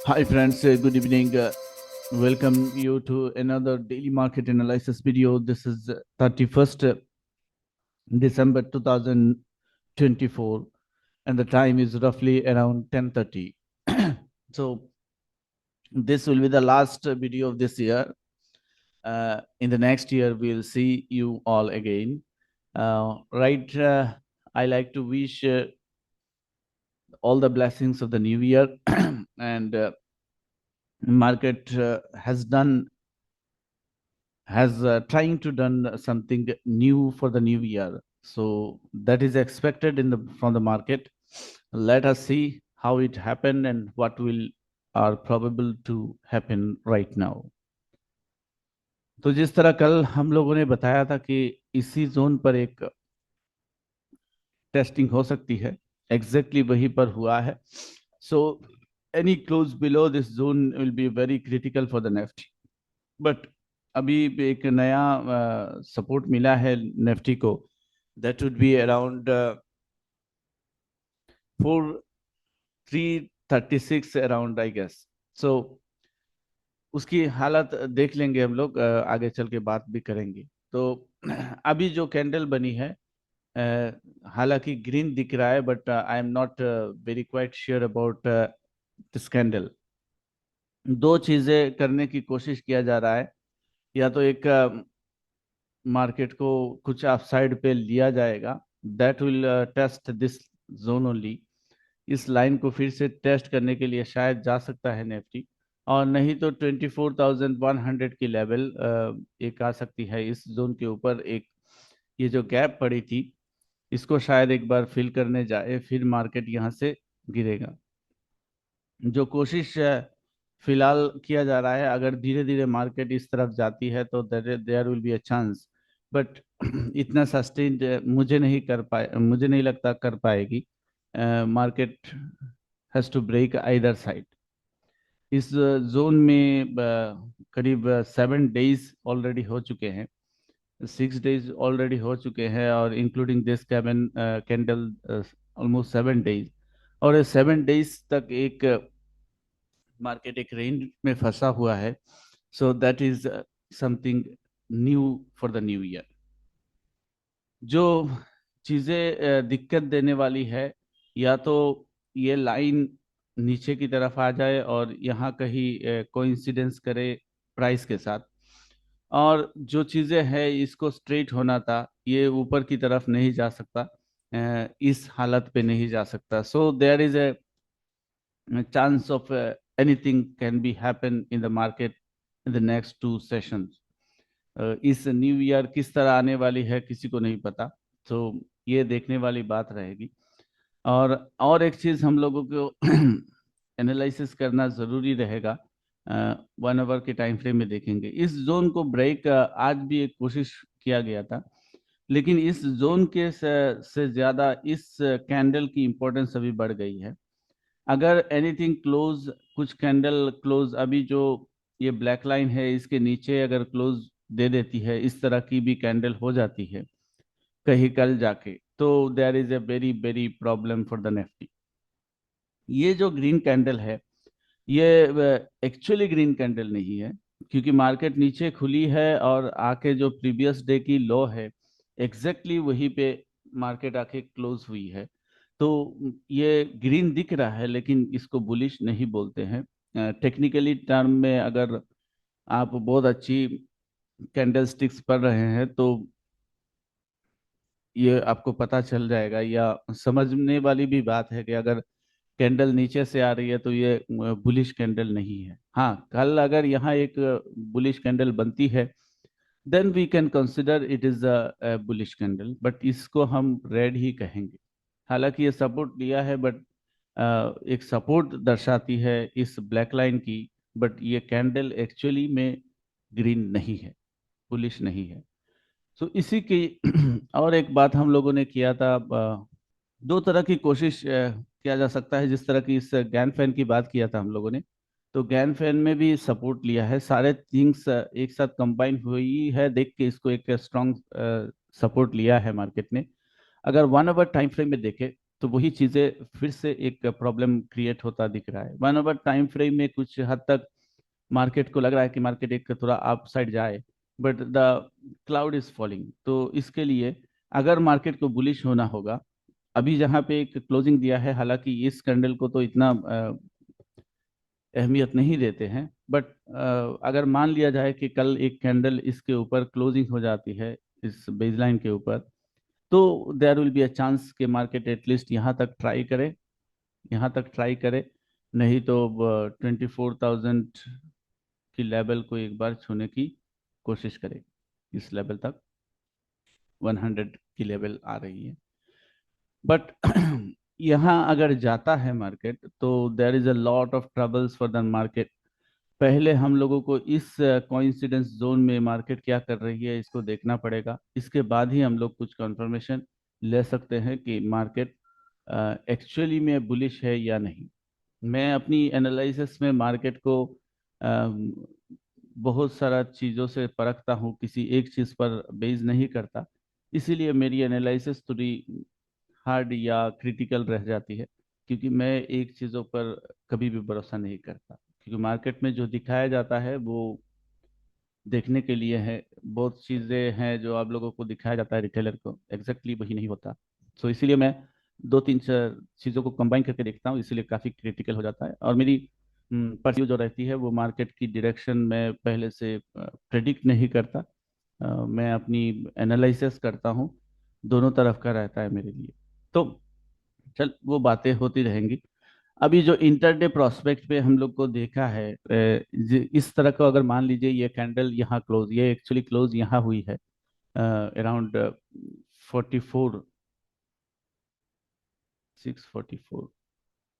Hi friends, good evening. Welcome you to another daily market analysis video. This is 31st December 2024 and the time is roughly around 10:30. So this will be the last video of this year. In the next year, we'll see you all again. Right, I like to wish all the blessings of the new year and market has trying to done something new for the new year, so that is expected in the from the market. Let us see how it happened and what will are probable to happen right now. तो जिस तरह कल हम लोगों ने बताया था कि इसी जोन पर एक टेस्टिंग हो सकती है, एग्जैक्टली वहीं पर हुआ है. So any close below this zone will be very critical for the Nifty. But अभी एक नया सपोर्ट मिला है निफ्टी को, that would be around 4336 around I guess. So उसकी हालत देख लेंगे हम लोग, आगे चल के बात भी करेंगे. तो अभी जो कैंडल बनी है, हालांकि ग्रीन दिख रहा है, but I am not very quite sure about this candle. दो चीजें करने की कोशिश किया जा रहा है. या तो एक मार्केट को कुछ अपसाइड पे लिया जाएगा, that will test this zone only. इस लाइन को फिर से टेस्ट करने के लिए शायद जा सकता है निफ्टी, और नहीं तो 24,100 की लेवल एक आ सकती है इस जोन के ऊपर. एक ये जो गैप पड़ी थी, इसको शायद एक बार फिल करने जाए, फिर मार्केट यहाँ से गिरेगा. जो कोशिश फिलहाल किया जा रहा है, अगर धीरे धीरे मार्केट इस तरफ जाती है तो there will be a chance, but इतना सस्टेन्ड मुझे नहीं लगता कर पाएगी. Market has to break either side. इस जोन में करीब 7 डेज ऑलरेडी हो चुके हैं, 6 डेज ऑलरेडी हो चुके हैं, और including this candle almost 7 days. और 7 डेज तक एक मार्केट एक रेंज में फंसा हुआ है. So that is something new for the new year. जो चीजें दिक्कत देने वाली है, या तो ये लाइन नीचे की तरफ आ जाए और यहाँ कहीं कोइंसिडेंस करे प्राइस के साथ, और जो चीजें हैं इसको स्ट्रेट होना था, ये ऊपर की तरफ नहीं जा सकता, इस हालत पे नहीं जा सकता. So there is a chance of anything can be happen in the market in the next two sessions. इस न्यू ईयर किस तरह आने वाली है किसी को नहीं पता, तो ये देखने वाली बात रहेगी. और एक चीज हम लोगों को एनालिसिस करना जरूरी रहेगा. 1 आवर के टाइम फ्रेम में देखेंगे इस जोन को ब्रेक. आज भी एक कोशिश किया गया था, लेकिन इस जोन के से ज्यादा इस कैंडल की इंपॉर्टेंस अभी बढ़ गई है. अगर एनीथिंग क्लोज, कुछ कैंडल क्लोज अभी जो ये ब्लैक लाइन है इसके नीचे अगर क्लोज दे देती है, इस तरह की भी कैंडल हो जाती है कहीं कल जाके, तो there is a very very problem for the Nifty. ये जो ग्रीन कैंडल है, ये एक्चुअली ग्रीन कैंडल नहीं है, क्योंकि मार्केट नीचे खुली है और आके जो प्रीवियस डे की लो है एग्जैक्टली वहीं पे मार्केट आके क्लोज हुई है. तो ये ग्रीन दिख रहा है, लेकिन इसको बुलिश नहीं बोलते हैं. टेक्निकली टर्म में अगर आप बहुत अच्छी कैंडल स्टिक्स पढ़ रहे हैं तो ये आपको पता चल जाएगा, या समझने वाली भी बात है कि अगर कैंडल नीचे से आ रही है तो ये बुलिश कैंडल नहीं है. हाँ, कल अगर यहाँ एक बुलिश कैंडल बनती है, then we can consider it is a bullish candle, but इसको हम रेड ही कहेंगे. हालांकि ये सपोर्ट लिया है, बट एक सपोर्ट दर्शाती है इस ब्लैक लाइन की, बट ये कैंडल एक्चुअली में ग्रीन नहीं है, बुलिश नहीं है. तो इसी की और एक बात हम लोगों ने किया था, दो तरह की कोशिश किया जा सकता है. जिस तरह की इस गैन फैन की बात किया था हम लोगों ने, तो गैन फैन में भी सपोर्ट लिया है. सारे थिंग्स एक साथ कंबाइन हुई है, देख के इसको एक स्ट्रॉन्ग सपोर्ट लिया है मार्केट ने. अगर 1 आवर टाइम फ्रेम में देखे तो वही चीजें फिर से एक प्रॉब्लम क्रिएट होता दिख रहा है। 1 आवर टाइम फ्रेम में कुछ हद तक मार्केट को लग रहा है कि मार्केट एक थोड़ा अप साइड जाए, but the cloud is falling. तो इसके लिए अगर मार्केट को बुलिश होना होगा, अभी जहाँ पे एक क्लोजिंग दिया है, हालांकि इस कैंडल को तो इतना अहमियत नहीं देते हैं, बट अगर मान लिया जाए कि कल एक कैंडल इसके ऊपर क्लोजिंग हो जाती है इस बेसलाइन के ऊपर, तो there will be a chance कि मार्केट एटलीस्ट यहाँ तक ट्राई करे, यहाँ तक ट्राई करे। नहीं तो 24,000 की लेवल को एक बार छूने की कोशिश करे। इस लेवल तक 100 की लेवल आ रही है, बट यहाँ अगर जाता है मार्केट तो there is a lot of troubles for the market. पहले हम लोगों को इस कोइंसिडेंस जोन में मार्केट क्या कर रही है इसको देखना पड़ेगा, इसके बाद ही हम लोग कुछ कंफर्मेशन ले सकते हैं कि मार्केट एक्चुअली में बुलिश है या नहीं। मैं अपनी एनालिसिस में मार्केट को बहुत सारा चीज़ों से परखता हूँ, किसी एक चीज़ पर बेस नहीं करता। इसीलिए मेरी एनालिसिस थोड़ी हार्ड या क्रिटिकल रह जाती है, क्योंकि मैं एक चीज़ों पर कभी भी भरोसा नहीं करता, क्योंकि मार्केट में जो दिखाया जाता है वो देखने के लिए है। बहुत चीज़ें हैं जो आप लोगों को दिखाया जाता है रिटेलर को, एग्जैक्टली वही नहीं होता। सो इसीलिए मैं दो तीन चीज़ों को कंबाइन करके देखता हूँ, इसीलिए काफ़ी क्रिटिकल हो जाता है। और मेरी परस्यू जो रहती है वो मार्केट की डायरेक्शन में पहले से प्रेडिक्ट नहीं करता। मैं अपनी एनालिसिस करता हूँ, दोनों तरफ का रहता है मेरे लिए। तो चल वो बातें होती रहेंगी। अभी जो इंटरडे प्रोस्पेक्ट पे हम लोग को देखा है, इस तरह का अगर मान लीजिए ये कैंडल यहाँ क्लोज, ये एक्चुअली क्लोज यहाँ हुई है अराउंड 44, 644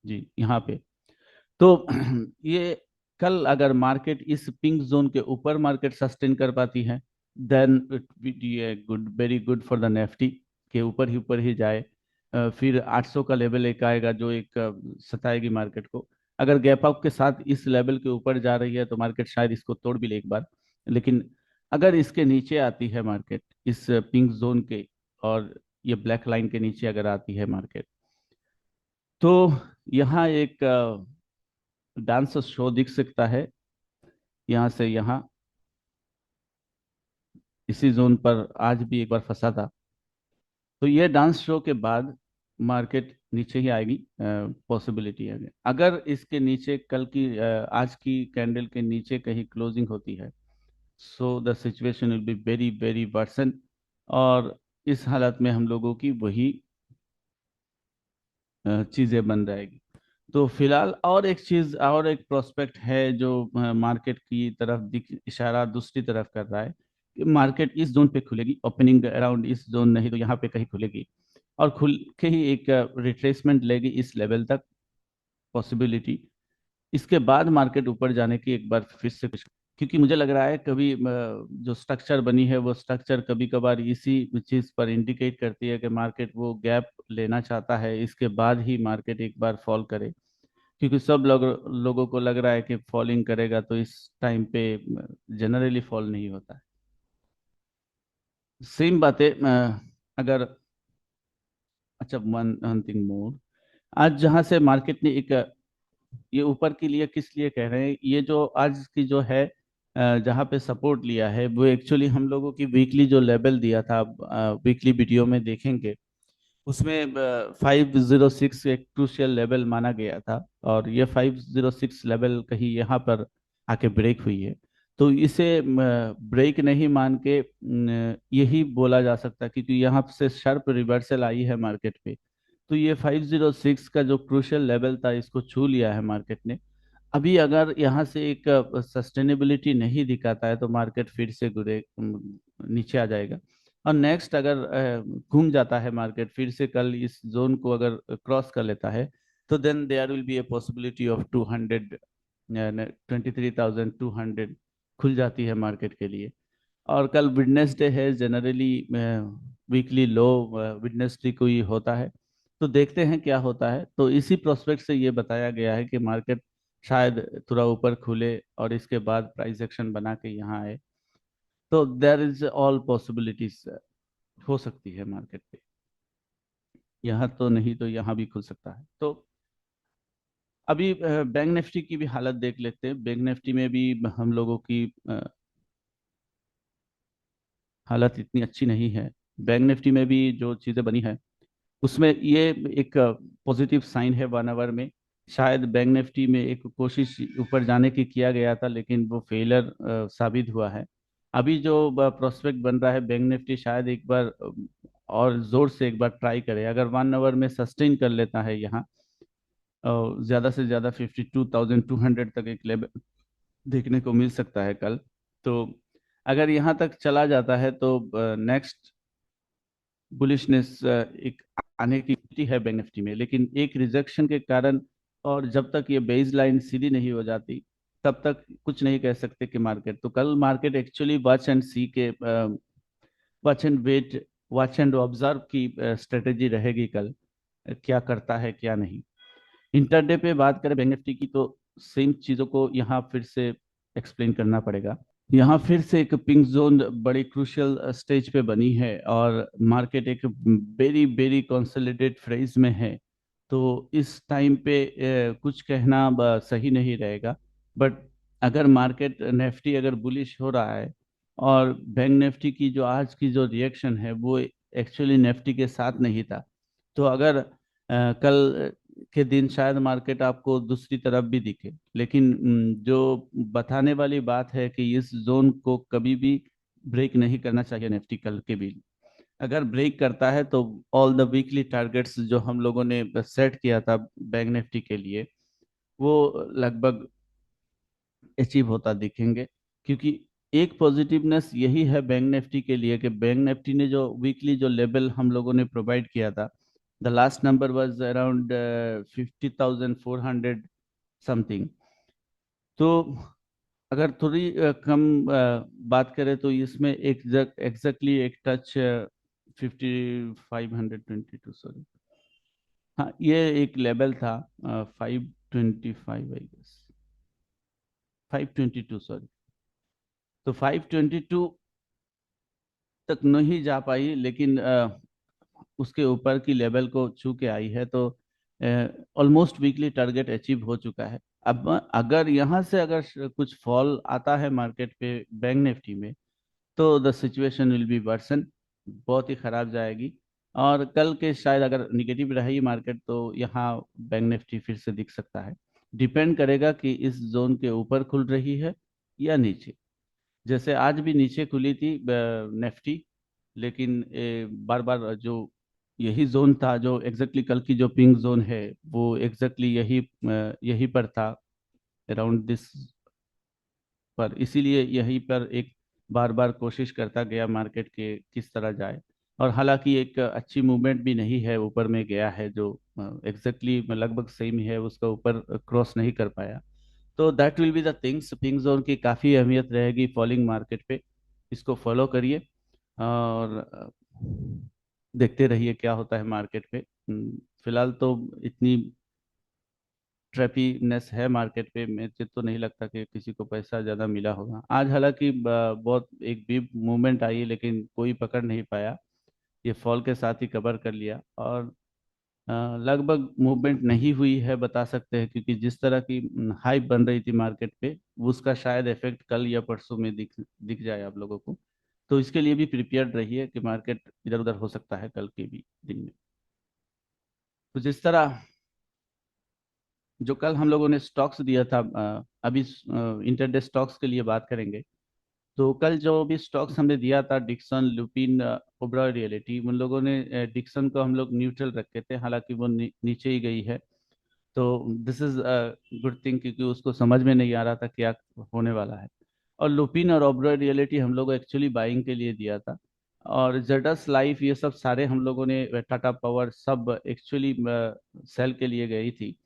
जी, यहाँ पे। तो ये कल अगर मार्केट इस पिंक जोन के ऊपर मार्केट सस्टेन कर पाती है, then it be good, very good for the Nifty, के ऊपर ही जाए। फिर 800 का लेवल एक आएगा जो एक सताएगी मार्केट को। अगर गैप अप के साथ इस लेवल के ऊपर जा रही है तो मार्केट शायद इसको तोड़ भी ले एक बार। लेकिन अगर इसके नीचे आती है मार्केट, इस पिंक जोन के और ये ब्लैक लाइन के नीचे अगर आती है मार्केट, तो यहाँ एक डांस शो दिख सकता है। यहाँ से यहाँ इसी जोन पर आज भी एक बार फंसा था। तो ये डांस शो के बाद मार्केट नीचे ही आएगी, पॉसिबिलिटी है। अगर इसके नीचे कल की आज की कैंडल के नीचे कहीं क्लोजिंग होती है, so the situation will be very very worsen. और इस हालत में हम लोगों की वही चीजें बन जाएगी। तो फिलहाल और एक चीज और एक प्रोस्पेक्ट है जो मार्केट की तरफ दिख इशारा दूसरी तरफ कर रहा है कि मार्केट इस जोन पे खुलेगी, ओपनिंग अराउंड इस जोन, नहीं तो यहाँ पे कहीं खुलेगी और खुल के ही एक रिट्रेसमेंट लेगी इस लेवल तक, पॉसिबिलिटी। इसके बाद मार्केट ऊपर जाने की एक बार फिर से कुछ, क्योंकि मुझे लग रहा है कभी जो स्ट्रक्चर बनी है वो स्ट्रक्चर कभी कभार इसी चीज पर इंडिकेट करती है कि मार्केट वो गैप लेना चाहता है, इसके बाद ही मार्केट एक बार फॉल करे। क्योंकि सब लोगों को लग रहा है कि फॉलिंग करेगा, तो इस टाइम पे जनरली फॉल नहीं होता है। सेम बातें अगर, अच्छा, वन थिंग मोर, आज जहां से मार्केट ने एक ये ऊपर के लिए किस लिए कह रहे हैं, ये जो आज की जो है जहाँ पे सपोर्ट लिया है वो एक्चुअली हम लोगों की वीकली जो लेवल दिया था, वीकली वीडियो में देखेंगे उसमें 506 एक क्रूशियल लेवल माना गया था। और ये 506 लेवल कहीं यहाँ पर आके ब्रेक हुई है। तो इसे ब्रेक नहीं मान के यही बोला जा सकता है, क्योंकि यहाँ से शार्प रिवर्सल आई है मार्केट पे। तो ये 506 का जो क्रूशियल लेवल था इसको छू लिया है मार्केट ने। अभी अगर यहाँ से एक सस्टेनेबिलिटी नहीं दिखाता है तो मार्केट फिर से नीचे आ जाएगा। और नेक्स्ट अगर घूम जाता है मार्केट फिर से कल इस जोन को अगर क्रॉस कर लेता है, तो then there will be a possibility of 200, 23,200 खुल जाती है मार्केट के लिए। और कल विडनेसडे है, जनरली वीकली लो विडनेसडे को ही होता है। तो देखते हैं क्या होता है। तो इसी प्रोस्पेक्ट से ये बताया गया है कि मार्केट शायद थोड़ा ऊपर खुले और इसके बाद प्राइस एक्शन बना के यहाँ आए। तो देर इज ऑल पॉसिबिलिटीज हो सकती है मार्केट पे। यहाँ तो नहीं तो यहाँ भी खुल सकता है। तो अभी बैंक निफ्टी की भी हालत देख लेते हैं। बैंक निफ्टी में भी हम लोगों की हालत इतनी अच्छी नहीं है। बैंक निफ्टी में भी जो चीज़ें बनी है उसमें ये एक पॉजिटिव साइन है 1 आवर में। शायद बैंक निफ्टी में एक कोशिश ऊपर जाने की किया गया था, लेकिन वो फेलर साबित हुआ है। अभी जो प्रोस्पेक्ट बन रहा है बैंक निफ्टी, शायद एक बार और जोर से एक बार ट्राई करे। अगर 1 आवर में सस्टेन कर लेता है यहाँ, ज़्यादा से ज़्यादा 52,200 तक एक लेवल देखने को मिल सकता है कल। तो अगर यहाँ तक चला जाता है तो नेक्स्ट बुलिशनेस एक आने की स्थिति है बैंक निफ्टी में। लेकिन एक रिजेक्शन के कारण, और जब तक ये बेस लाइन सीधी नहीं हो जाती, तब तक कुछ नहीं कह सकते कि मार्केट, तो कल market actually watch and see के, watch and wait, watch and observe की स्ट्रेटेजी रहेगी कल। क्या करता है क्या नहीं। इंटरडे पे बात करें बैंक निफ्टी की, तो सेम चीज़ों को यहाँ फिर से एक्सप्लेन करना पड़ेगा। यहाँ फिर से एक पिंक जोन बड़ी क्रूशियल स्टेज पे बनी है, और मार्केट एक वेरी वेरी कंसोलिडेट फेज में है। तो इस टाइम पे कुछ कहना सही नहीं रहेगा। बट अगर मार्केट निफ्टी अगर बुलिश हो रहा है, और बैंक निफ्टी की जो आज की जो रिएक्शन है वो एक्चुअली निफ्टी के साथ नहीं था, तो अगर कल के दिन शायद मार्केट आपको दूसरी तरफ भी दिखे। लेकिन जो बताने वाली बात है कि इस जोन को कभी भी ब्रेक नहीं करना चाहिए निफ्टी कल के भी। अगर ब्रेक करता है तो ऑल द वीकली टारगेट्स जो हम लोगों ने सेट किया था बैंक निफ्टी के लिए, वो लगभग अचीव होता दिखेंगे। क्योंकि एक पॉजिटिवनेस यही है बैंक निफ्टी के लिए कि बैंक निफ्टी ने जो वीकली जो लेवल हम लोगों ने प्रोवाइड किया था, the last number was around 50,400 something. तो अगर थोड़ी कम बात करें तो इसमें एक एग्जैक्टली एक टच 5522, सॉरी, हाँ ये एक लेवल था 525 आई गेस, 522 सॉरी। तो 522 तक नहीं जा पाई, लेकिन उसके ऊपर की लेवल को छू के आई है। तो ऑलमोस्ट वीकली टारगेट अचीव हो चुका है। अब अगर यहाँ से अगर कुछ फॉल आता है मार्केट पे बैंक निफ्टी में, तो the situation will be worsen, बहुत ही खराब जाएगी। और कल के शायद अगर निगेटिव रही मार्केट, तो यहाँ बैंक निफ्टी फिर से दिख सकता है। डिपेंड करेगा कि इस जोन के ऊपर खुल रही है या नीचे। जैसे आज भी नीचे खुली थी निफ्टी, लेकिन बार बार जो यही जोन था, जो एग्जैक्टली कल की जो पिंक जोन है, वो एग्जैक्टली यही पर था, अराउंड दिस पर। इसीलिए यहीं पर एक बार बार कोशिश करता गया मार्केट के किस तरह जाए। और हालांकि एक अच्छी मूवमेंट भी नहीं है, ऊपर में गया है जो एग्जैक्टली लगभग सेम ही है, उसका ऊपर क्रॉस नहीं कर पाया। तो that will be the things. Pink zone की काफ़ी अहमियत रहेगी फॉलिंग मार्केट पे। इसको फॉलो करिए, और देखते रहिए क्या होता है मार्केट पे। फिलहाल तो इतनी ट्रैपीनेस है मार्केट पे, मुझे तो नहीं लगता कि किसी को पैसा ज़्यादा मिला होगा आज। हालांकि बहुत एक बिग मूवमेंट आई, लेकिन कोई पकड़ नहीं पाया। ये फॉल के साथ ही कवर कर लिया, और लगभग मूवमेंट नहीं हुई है बता सकते हैं, क्योंकि जिस तरह की हाइप बन रही थी मार्केट पे, उसका शायद इफेक्ट कल या परसों में दिख दिख जाए आप लोगों को। तो इसके लिए भी प्रिपेयर्ड रहिए कि मार्केट इधर उधर हो सकता है कल के भी दिन में। तो जिस तरह जो कल हम लोगों ने स्टॉक्स दिया था, अभी इंटरडे स्टॉक्स के लिए बात करेंगे। तो कल जो भी स्टॉक्स हमने दिया था, डिक्सन, लुपिन, ओबरॉय रियलिटी, उन लोगों ने डिक्सन को हम लोग न्यूट्रल रखे थे, हालांकि वो नीचे ही गई है। तो दिस इज गुड थिंग, क्योंकि उसको समझ में नहीं आ रहा था क्या होने वाला है। और लुपिन और ओबरॉय रियलिटी हम लोग एक्चुअली बाइंग के लिए दिया था। और जेडस लाइफ, ये सब सारे हम लोगों ने, टाटा पावर, सब एक्चुअली सेल के लिए गई थी।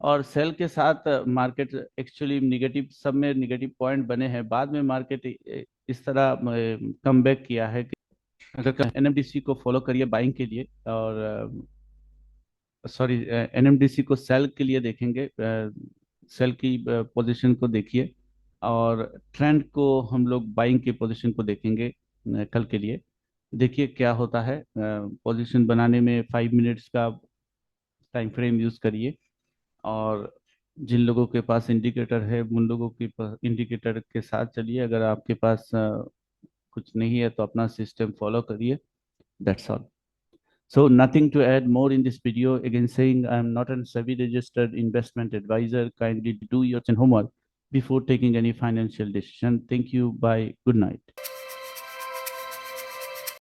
और सेल के साथ मार्केट एक्चुअली निगेटिव, सब में निगेटिव पॉइंट बने हैं। बाद में मार्केट इस तरह कम बैक किया है कि अगर एनएमडीसी को फॉलो करिए बाइंग के लिए, और सॉरी, एनएमडीसी को सेल के लिए देखेंगे, सेल की पोजीशन को देखिए। और ट्रेंड को हम लोग बाइंग की पोजीशन को देखेंगे कल के लिए। देखिए क्या होता है, पॉजिशन बनाने में 5 मिनट्स का टाइम फ्रेम यूज करिए। और जिन लोगों के पास इंडिकेटर है उन लोगों के पास इंडिकेटर के साथ चलिए। अगर आपके पास कुछ नहीं है तो अपना सिस्टम फॉलो करिए। That's all. So nothing to add more in this video. Again saying I am not a SEBI registered investment advisor. Kindly do your homework before taking any financial decision. Thank you. Bye. Good night.